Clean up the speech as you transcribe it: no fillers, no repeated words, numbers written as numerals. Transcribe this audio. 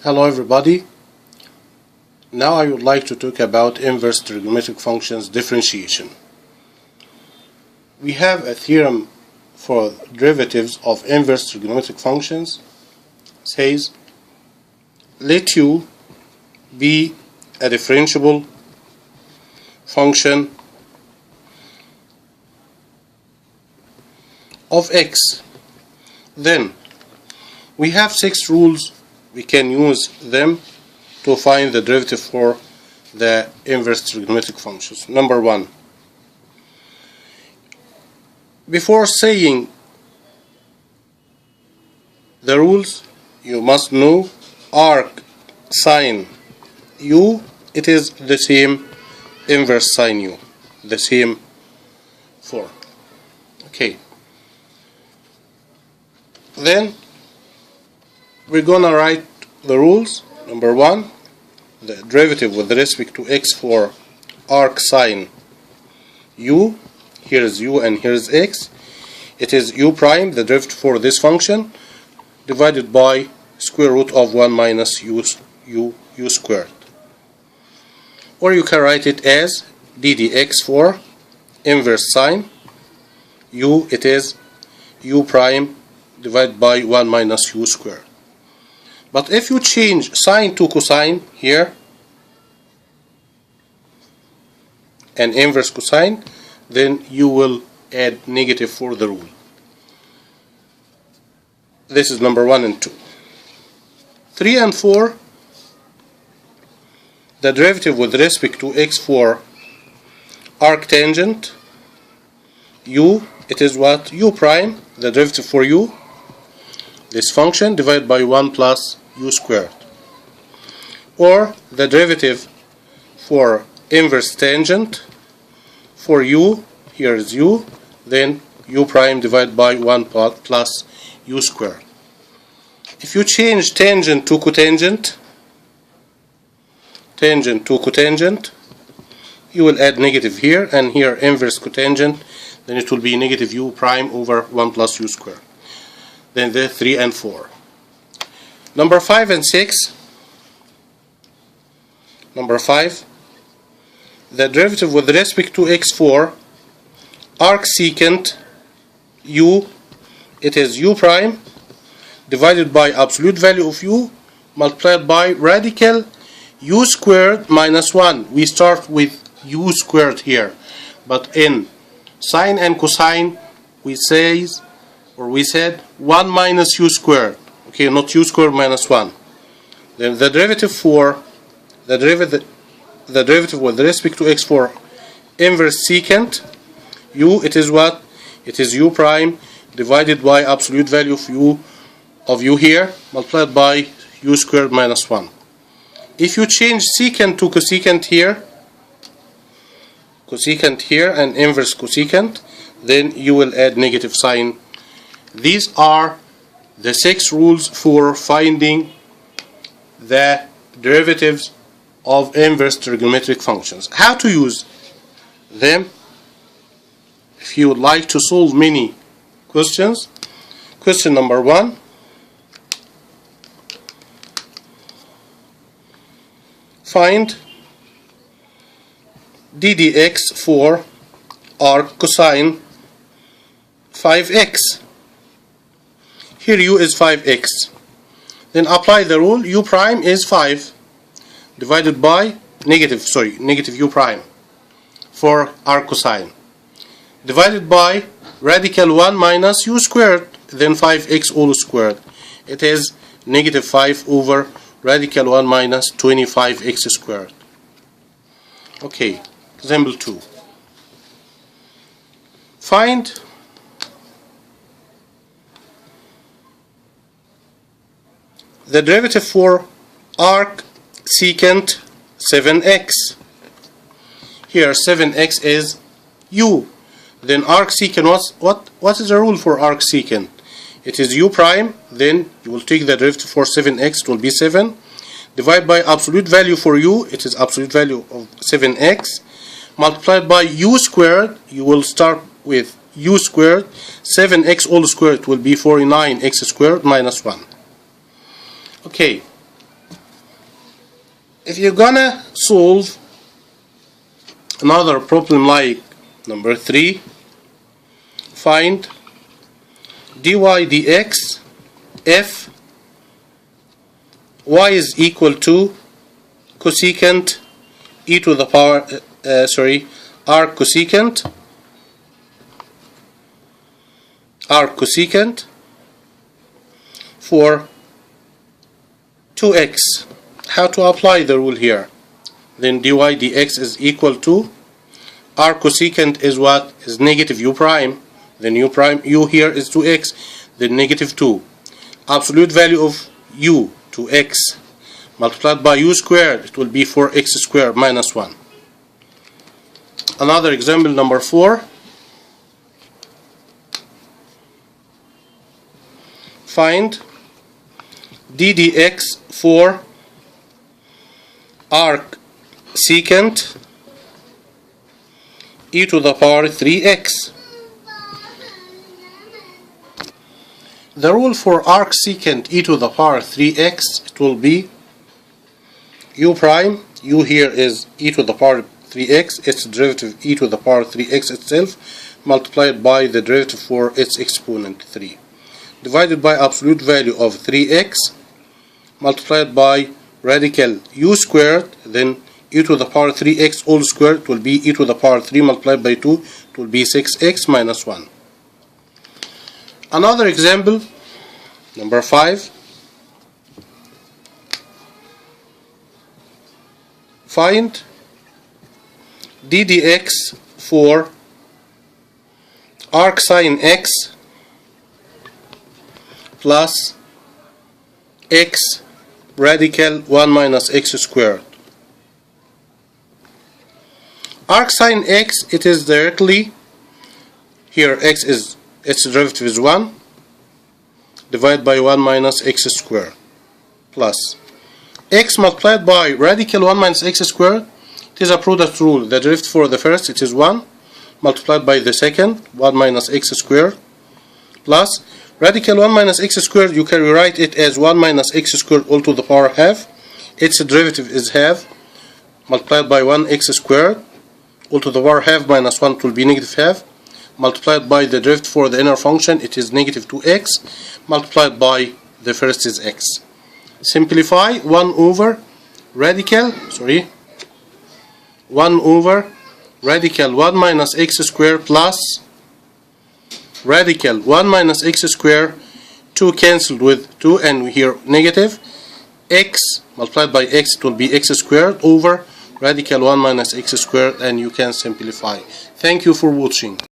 Hello everybody. Now I would like to talk about inverse trigonometric functions differentiation. We have a theorem for derivatives of inverse trigonometric functions. It says, let u be a differentiable function of x. Then we have 6 rules. We can use them to find the derivative for the inverse trigonometric functions. Number 1. Before saying the rules, you must know arc sine u, it is the same inverse sine u, the same form. Okay. Then we're gonna write the rules. Number 1, the derivative with respect to x for arc sine u. Here is u and here is x. It is u prime, the derivative for this function, divided by square root of 1 minus u squared. Or you can write it as d dx for inverse sine u. It is u prime divided by 1 minus u squared. But if you change sine to cosine here and inverse cosine, then you will add negative for the rule. This is number 1 and 2. 3 and 4, the derivative with respect to x for arctangent u, it is what? U prime, the derivative for u, this function, divided by 1 plus u squared. Or the derivative for inverse tangent for u, here is u, then u prime divided by 1 plus u squared. If you change tangent to cotangent, you will add negative here, and here inverse cotangent, then it will be negative u prime over 1 plus u squared. Then the 3 and 4. Number 5 and 6. Number 5, the derivative with respect to x for arcsecant u, it is u prime divided by absolute value of u multiplied by radical u squared minus 1. We start with u squared here, but in sine and cosine we said 1 minus u squared. Okay, not u squared minus 1. Then the derivative for the derivative with respect to x for inverse secant u, it is what? It is u prime divided by absolute value of u here multiplied by u squared minus 1. If you change secant to cosecant here and inverse cosecant, then you will add negative sign. These are the 6 rules for finding the derivatives of inverse trigonometric functions. How to use them? If you would like to solve many questions, question number 1, find d dx for arc cosine 5x. Here u is 5x. Then apply the rule. U prime is 5 divided by negative u prime for arc cosine divided by radical 1 minus u squared, then 5x all squared. It is negative 5 over radical 1 minus 25x squared. Okay, example 2. Find the derivative for arc secant 7x. Here 7x is u. Then arc secant, what is the rule for arc secant? It is u prime, then you will take the derivative for 7x, it will be 7, divided by absolute value for u, it is absolute value of 7x, multiplied by u squared. You will start with u squared, 7x all squared will be 49x squared minus 1. Okay, If you're gonna solve another problem like number 3, find dy dx if y is equal to cosecant e to the power arc cosecant for 2x. How to apply the rule here? Then dy dx is equal to arc cosecant is what? Is negative u prime. Then u prime, u here is 2x, then negative 2. Absolute value of u, 2x, multiplied by u squared, it will be 4x squared minus 1. Another example, number 4. Find d dx for arc secant e to the power 3x. The rule for arc secant e to the power 3x, it will be u prime, u here is e to the power 3x, its derivative e to the power 3x itself, multiplied by the derivative for its exponent 3, divided by absolute value of 3x, multiplied by radical u squared, then e to the power 3x all squared, it will be e to the power 3 multiplied by 2, it will be 6x minus 1. Another example, number 5. Find d dx for arc sine x plus x radical 1 minus x squared. Arc sine x, it is directly here, x is its derivative is 1 divided by 1 minus x squared plus x multiplied by radical 1 minus x squared. It is a product rule. The derivative for the first, it is 1 multiplied by the second, 1 minus x squared plus radical 1 minus x squared, you can rewrite it as 1 minus x squared all to the power half. Its derivative is half multiplied by 1x squared all to the power half minus 1, it will be negative half, multiplied by the derivative for the inner function, it is negative 2x, multiplied by the first is x. Simplify 1 over radical 1 minus x squared plus radical 1 minus x squared, 2 cancelled with 2 and here negative, x multiplied by x, it will be x squared over radical 1 minus x squared, and you can simplify. Thank you for watching.